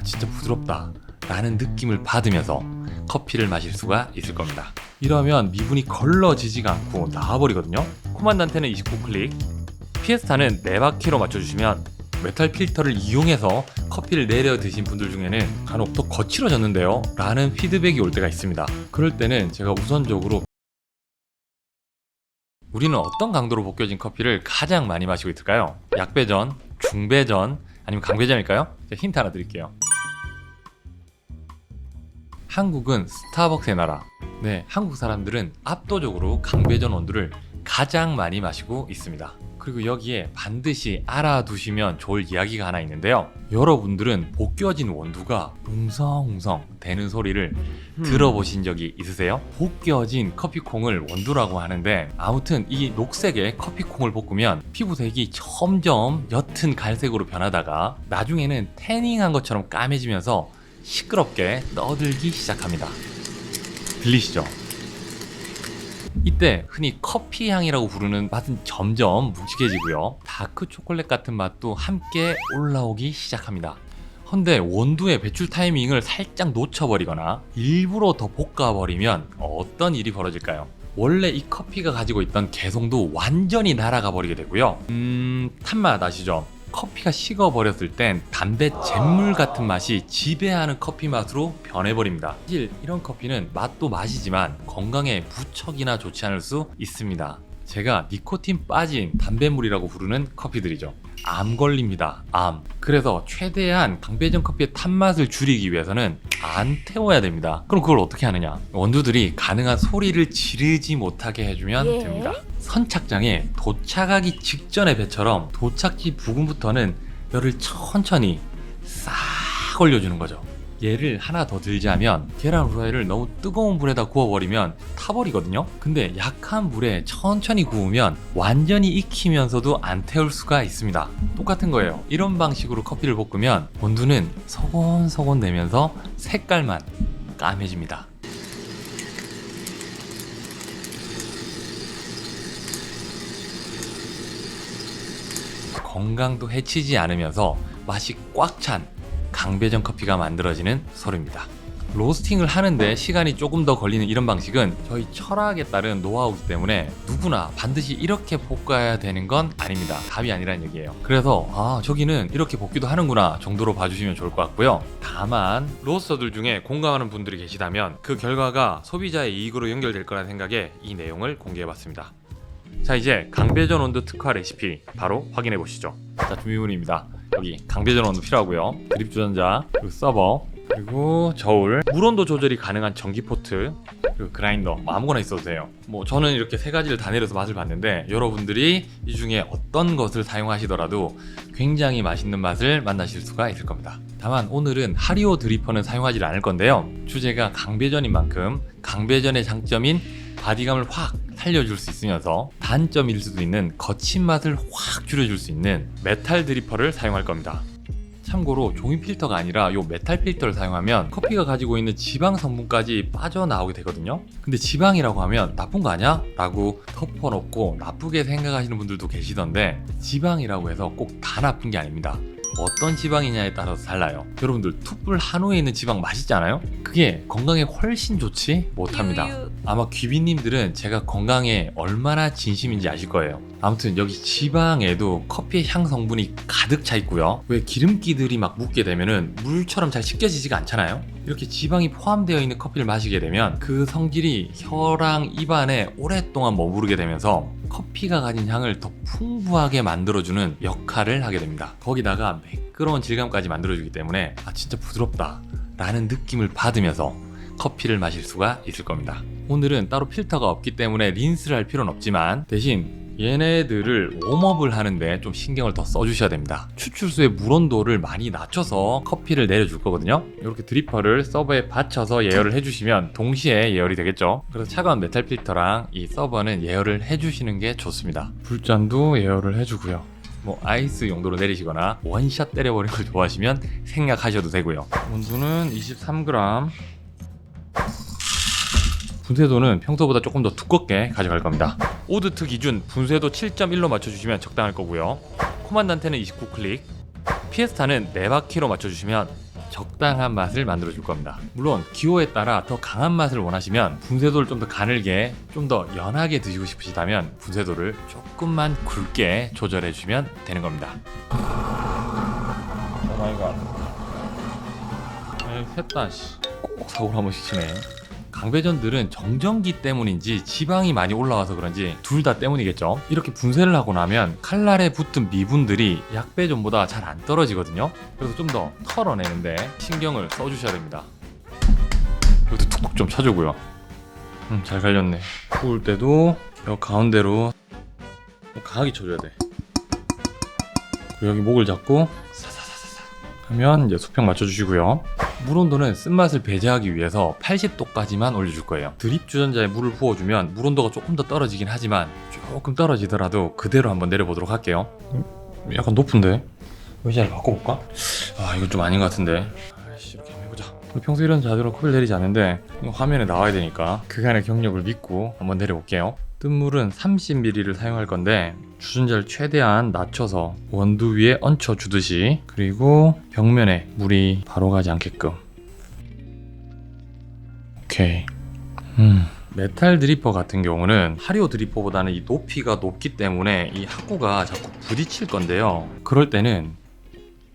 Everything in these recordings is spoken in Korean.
진짜 부드럽다 라는 느낌을 받으면서 커피를 마실 수가 있을 겁니다. 이러면 미분이 걸러지지가 않고 나와버리거든요. 코만단테는 29클릭, 피에스타는 4바퀴로 맞춰주시면 메탈 필터를 이용해서 커피를 내려 드신 분들 중에는 간혹 더 거칠어졌는데요 라는 피드백이 올 때가 있습니다. 그럴 때는 제가 우선적으로 우리는 어떤 강도로 볶여진 커피를 가장 많이 마시고 있을까요? 약배전, 중배전, 아니면 강배전일까요? 제가 힌트 하나 드릴게요. 한국은 스타벅스의 나라. 네, 한국 사람들은 압도적으로 강배전 원두를 가장 많이 마시고 있습니다. 그리고 여기에 반드시 알아두시면 좋을 이야기가 하나 있는데요. 여러분들은 볶여진 원두가 웅성웅성 되는 소리를 들어보신 적이 있으세요? 볶여진 커피콩을 원두라고 하는데, 아무튼 이 녹색의 커피콩을 볶으면 피부색이 점점 옅은 갈색으로 변하다가 나중에는 태닝한 것처럼 까매지면서 시끄럽게 떠들기 시작합니다. 들리시죠? 이때 흔히 커피 향이라고 부르는 맛은 점점 묵직해지고요. 다크 초콜릿 같은 맛도 함께 올라오기 시작합니다. 헌데 원두의 배출 타이밍을 살짝 놓쳐버리거나 일부러 더 볶아버리면 어떤 일이 벌어질까요? 원래 이 커피가 가지고 있던 개성도 완전히 날아가 버리게 되고요. 탄맛 아시죠? 커피가 식어버렸을 땐 담배 잿물 같은 맛이 지배하는 커피 맛으로 변해버립니다. 사실 이런 커피는 맛도 맛이지만 건강에 무척이나 좋지 않을 수 있습니다. 제가 니코틴 빠진 담배물이라고 부르는 커피들이죠. 암 걸립니다. 암. 그래서 최대한 강배전 커피의 탄맛을 줄이기 위해서는 안 태워야 됩니다. 그럼 그걸 어떻게 하느냐? 원두들이 가능한 소리를 지르지 못하게 해주면 됩니다. 선착장에 도착하기 직전의 배처럼 도착지 부근부터는 열을 천천히 싹 올려주는 거죠. 예를 하나 더 들자면 계란 후라이를 너무 뜨거운 불에다 구워버리면 타버리거든요. 근데 약한 불에 천천히 구우면 완전히 익히면서도 안 태울 수가 있습니다. 똑같은 거예요. 이런 방식으로 커피를 볶으면 원두는 서곤서곤 내면서 색깔만 까매집니다. 건강도 해치지 않으면서 맛이 꽉 찬 강배전 커피가 만들어지는 소리입니다. 로스팅을 하는데 시간이 조금 더 걸리는 이런 방식은 저희 철학에 따른 노하우이기 때문에 누구나 반드시 이렇게 볶아야 되는 건 아닙니다. 답이 아니라는 얘기예요. 그래서 저기는 이렇게 볶기도 하는구나 정도로 봐주시면 좋을 것 같고요. 다만 로스터들 중에 공감하는 분들이 계시다면 그 결과가 소비자의 이익으로 연결될 거라는 생각에 이 내용을 공개해봤습니다. 자, 이제 강배전 원두 특화 레시피 바로 확인해 보시죠. 자, 준비물입니다. 여기 강배전 원두 필요하고요. 드립 주전자, 그리고 서버, 그리고 저울, 물온도 조절이 가능한 전기 포트, 그리고 그라인더, 아무거나 있어도 돼요. 저는 이렇게 세 가지를 다 내려서 맛을 봤는데 여러분들이 이 중에 어떤 것을 사용하시더라도 굉장히 맛있는 맛을 만나실 수가 있을 겁니다. 다만 오늘은 하리오 드리퍼는 사용하지 않을 건데요. 주제가 강배전인 만큼 강배전의 장점인 바디감을 확 살려줄 수 있으면서 단점일 수도 있는 거친 맛을 확 줄여줄 수 있는 메탈 드리퍼를 사용할 겁니다. 참고로 종이 필터가 아니라 이 메탈 필터를 사용하면 커피가 가지고 있는 지방 성분까지 빠져나오게 되거든요. 근데 지방이라고 하면 나쁜 거 아니야? 라고 덮어놓고 나쁘게 생각하시는 분들도 계시던데, 지방이라고 해서 꼭 다 나쁜 게 아닙니다. 어떤 지방이냐에 따라서 달라요. 여러분들 툭불 한우에 있는 지방 맛있잖아요? 그게 건강에 훨씬 좋지 못합니다. 아마 귀비님들은 제가 건강에 얼마나 진심인지 아실 거예요. 아무튼 여기 지방에도 커피의 향 성분이 가득 차 있고요. 왜 기름기들이 막 묻게 되면은 물처럼 잘 씻겨지지가 않잖아요. 이렇게 지방이 포함되어 있는 커피를 마시게 되면 그 성질이 혀랑 입안에 오랫동안 머무르게 되면서 커피가 가진 향을 더 풍부하게 만들어주는 역할을 하게 됩니다. 거기다가 매끄러운 질감까지 만들어주기 때문에 진짜 부드럽다 라는 느낌을 받으면서 커피를 마실 수가 있을 겁니다. 오늘은 따로 필터가 없기 때문에 린스를 할 필요는 없지만 대신 얘네들을 웜업을 하는데 좀 신경을 더 써주셔야 됩니다. 추출수의 물온도를 많이 낮춰서 커피를 내려줄 거거든요. 이렇게 드리퍼를 서버에 받쳐서 예열을 해주시면 동시에 예열이 되겠죠. 그래서 차가운 메탈 필터랑 이 서버는 예열을 해주시는 게 좋습니다. 불잔도 예열을 해주고요. 아이스 용도로 내리시거나 원샷 때려버리는 걸 좋아하시면 생략하셔도 되고요. 온도는 23g. 분쇄도는 평소보다 조금 더 두껍게 가져갈 겁니다. 오드트 기준 분쇄도 7.1로 맞춰주시면 적당할 거고요. 코만단테는 29클릭, 피에스타는 4바퀴로 맞춰주시면 적당한 맛을 만들어줄 겁니다. 물론 기호에 따라 더 강한 맛을 원하시면 분쇄도를 좀 더 가늘게, 좀 더 연하게 드시고 싶으시다면 분쇄도를 조금만 굵게 조절해 주시면 되는 겁니다. 오 마이 갓. 셋다 꼭 사고를 한 번씩 치네. 강배전들은 정전기 때문인지 지방이 많이 올라와서 그런지 둘 다 때문이겠죠. 이렇게 분쇄를 하고 나면 칼날에 붙은 미분들이 약배전보다 잘 안 떨어지거든요. 그래서 좀 더 털어내는데 신경을 써주셔야 됩니다. 여기도 툭툭 좀 쳐주고요. 잘 갈렸네. 구울 때도 여 가운데로 강하게 쳐줘야 돼. 그리고 여기 목을 잡고 사사사사사 하면 이제 수평 맞춰주시고요. 물 온도는 쓴맛을 배제하기 위해서 80도까지만 올려줄 거예요. 드립 주전자에 물을 부어주면 물 온도가 조금 더 떨어지긴 하지만 조금 떨어지더라도 그대로 한번 내려보도록 할게요. 약간 높은데? 의자를 바꿔볼까? 아 이건 좀 아닌 것 같은데. 아이씨 이렇게 한번 해보자. 평소 이런 자세로 컵을 내리지 않는데 화면에 나와야 되니까 그간의 경력을 믿고 한번 내려볼게요. 뜬 물은 30ml를 사용할 건데 주전자를 최대한 낮춰서 원두 위에 얹혀 주듯이, 그리고 벽면에 물이 바로 가지 않게끔. 오케이. 메탈 드리퍼 같은 경우는 하리오 드리퍼보다는 이 높이가 높기 때문에 이 학구가 자꾸 부딪힐 건데요. 그럴 때는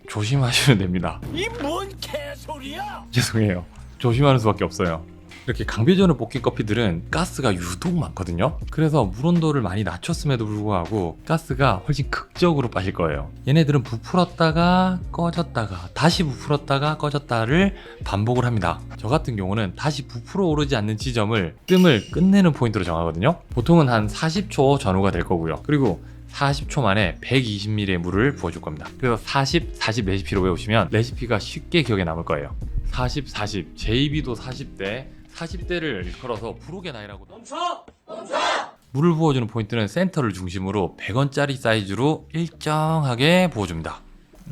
조심하시면 됩니다. 이 뭔 개소리야? 죄송해요. 조심하는 수밖에 없어요. 이렇게 강배전을 볶인 커피들은 가스가 유독 많거든요. 그래서 물 온도를 많이 낮췄음에도 불구하고 가스가 훨씬 극적으로 빠질 거예요. 얘네들은 부풀었다가 꺼졌다가 다시 부풀었다가 꺼졌다를 반복을 합니다. 저 같은 경우는 다시 부풀어 오르지 않는 지점을 뜸을 끝내는 포인트로 정하거든요. 보통은 한 40초 전후가 될 거고요. 그리고 40초 만에 120ml의 물을 부어줄 겁니다. 그래서 40, 40 레시피로 외우시면 레시피가 쉽게 기억에 남을 거예요. 40, 40, JB도 40대, 40대를 일컬어서 부록의 나이라고. 멈춰! 물을 부어주는 포인트는 센터를 중심으로 100원짜리 사이즈로 일정하게 부어줍니다.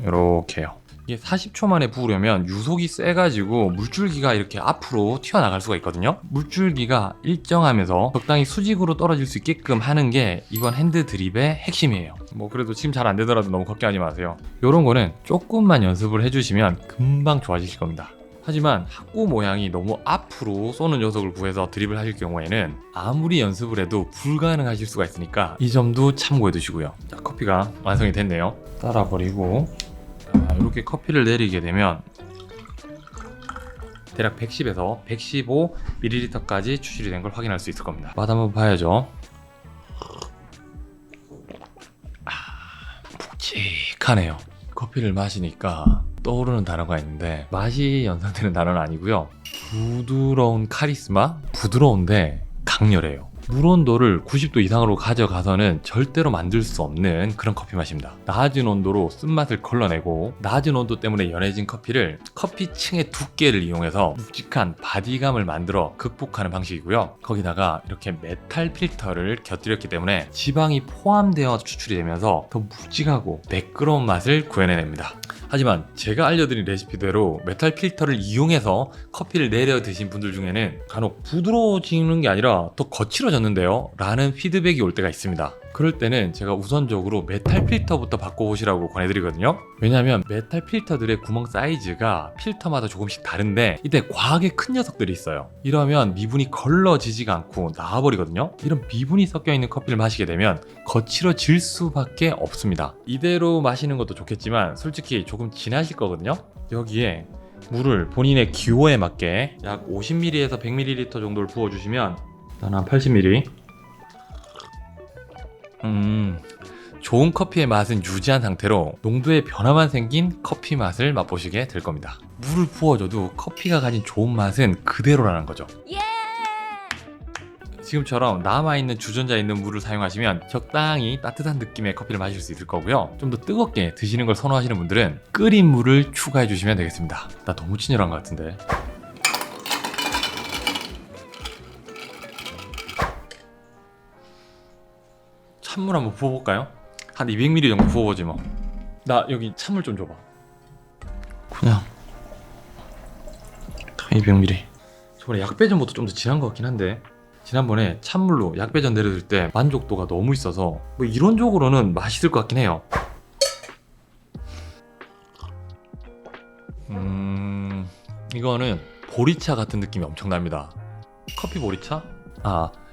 이렇게요. 이게 40초 만에 부으려면 유속이 세가지고 물줄기가 이렇게 앞으로 튀어나갈 수가 있거든요. 물줄기가 일정하면서 적당히 수직으로 떨어질 수 있게끔 하는 게 이번 핸드 드립의 핵심이에요. 뭐 그래도 지금 잘 안 되더라도 너무 걱정하지 마세요. 이런 거는 조금만 연습을 해주시면 금방 좋아지실 겁니다. 하지만 학구 모양이 너무 앞으로 쏘는 녀석을 구해서 드립을 하실 경우에는 아무리 연습을 해도 불가능하실 수가 있으니까 이 점도 참고해 두시고요. 자, 커피가 완성이 됐네요. 따라 버리고 이렇게 커피를 내리게 되면 대략 110에서 115ml까지 추출이 된 걸 확인할 수 있을 겁니다. 맛 한번 봐야죠. 묵직하네요. 커피를 마시니까 떠오르는 단어가 있는데 맛이 연상되는 단어는 아니고요. 부드러운 카리스마? 부드러운데 강렬해요. 물 온도를 90도 이상으로 가져가서는 절대로 만들 수 없는 그런 커피 맛입니다. 낮은 온도로 쓴맛을 걸러내고 낮은 온도 때문에 연해진 커피를 커피층의 두께를 이용해서 묵직한 바디감을 만들어 극복하는 방식이고요. 거기다가 이렇게 메탈 필터를 곁들였기 때문에 지방이 포함되어 추출이 되면서 더 묵직하고 매끄러운 맛을 구현해냅니다. 하지만 제가 알려드린 레시피대로 메탈 필터를 이용해서 커피를 내려 드신 분들 중에는 간혹 부드러워지는 게 아니라 더 거칠어졌는데요? 라는 피드백이 올 때가 있습니다. 그럴 때는 제가 우선적으로 메탈 필터부터 바꿔보시라고 권해드리거든요. 왜냐하면 메탈 필터들의 구멍 사이즈가 필터마다 조금씩 다른데 이때 과하게 큰 녀석들이 있어요. 이러면 미분이 걸러지지가 않고 나와버리거든요. 이런 미분이 섞여있는 커피를 마시게 되면 거칠어질 수밖에 없습니다. 이대로 마시는 것도 좋겠지만 솔직히 조금 진하실 거거든요. 여기에 물을 본인의 기호에 맞게 약 50ml에서 100ml 정도를 부어주시면 일단 한 80ml. 좋은 커피의 맛은 유지한 상태로 농도의 변화만 생긴 커피 맛을 맛보시게 될 겁니다. 물을 부어줘도 커피가 가진 좋은 맛은 그대로라는 거죠. 지금처럼 남아있는 주전자에 있는 물을 사용하시면 적당히 따뜻한 느낌의 커피를 마실 수 있을 거고요. 좀 더 뜨겁게 드시는 걸 선호하시는 분들은 끓인 물을 추가해 주시면 되겠습니다. 나 너무 친절한 것 같은데. 찬물 한번 부어볼까요? 한 200ml 정도 부어보지 뭐. 나 여기 찬물 좀 줘봐. 그냥 200ml. 저번에 약배전보다 좀 더 진한 것 같긴 한데 지난번에 찬물로 약배전 내려줄 때 만족도가 너무 있어서 뭐 이론적으로는 맛있을 것 같긴 해요. 이거는 보리차 같은 느낌이 엄청납니다. 커피 보리차?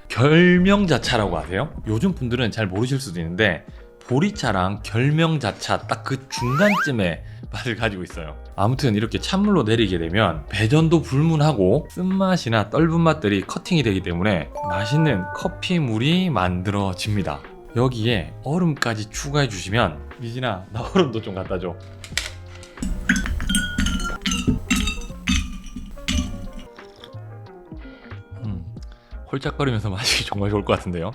결명자차라고 하세요? 요즘 분들은 잘 모르실 수도 있는데 보리차랑 결명자차 딱 그 중간쯤의 맛을 가지고 있어요. 아무튼 이렇게 찬물로 내리게 되면 배전도 불문하고 쓴맛이나 떫은 맛들이 커팅이 되기 때문에 맛있는 커피물이 만들어집니다. 여기에 얼음까지 추가해 주시면, 미진아 나 얼음도 좀 갖다 줘. 홀짝거리면서 마시기 정말 좋을 것 같은데요.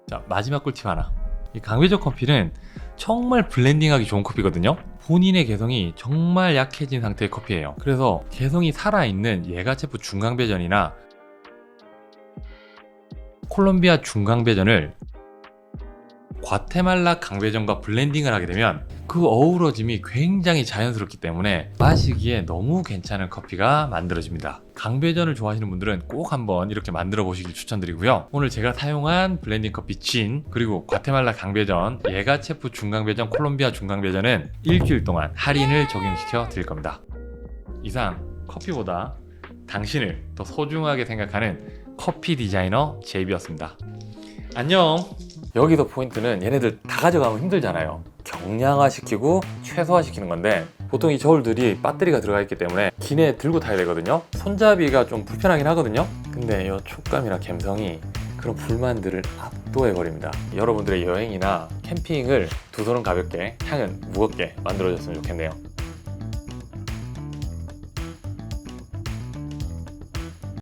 자, 마지막 꿀팁 하나. 이 강배전 커피는 정말 블렌딩하기 좋은 커피거든요. 본인의 개성이 정말 약해진 상태의 커피예요. 그래서 개성이 살아있는 예가체프 중강배전이나 콜롬비아 중강배전을 과테말라 강배전과 블렌딩을 하게 되면 그 어우러짐이 굉장히 자연스럽기 때문에 마시기에 너무 괜찮은 커피가 만들어집니다. 강배전을 좋아하시는 분들은 꼭 한번 이렇게 만들어 보시길 추천드리고요. 오늘 제가 사용한 블렌딩 커피 진, 그리고 과테말라 강배전, 예가체프 중강배전, 콜롬비아 중강배전은 일주일 동안 할인을 적용시켜 드릴 겁니다. 이상 커피보다 당신을 더 소중하게 생각하는 커피 디자이너 제이비였습니다. 안녕. 여기서 포인트는 얘네들 다 가져가면 힘들잖아요. 경량화시키고 최소화시키는 건데, 보통 이 저울들이 배터리가 들어가 있기 때문에 기내에 들고 타야 되거든요. 손잡이가 좀 불편하긴 하거든요. 근데 이 촉감이나 감성이 그런 불만들을 압도해버립니다. 여러분들의 여행이나 캠핑을 두 손은 가볍게, 향은 무겁게 만들어줬으면 좋겠네요.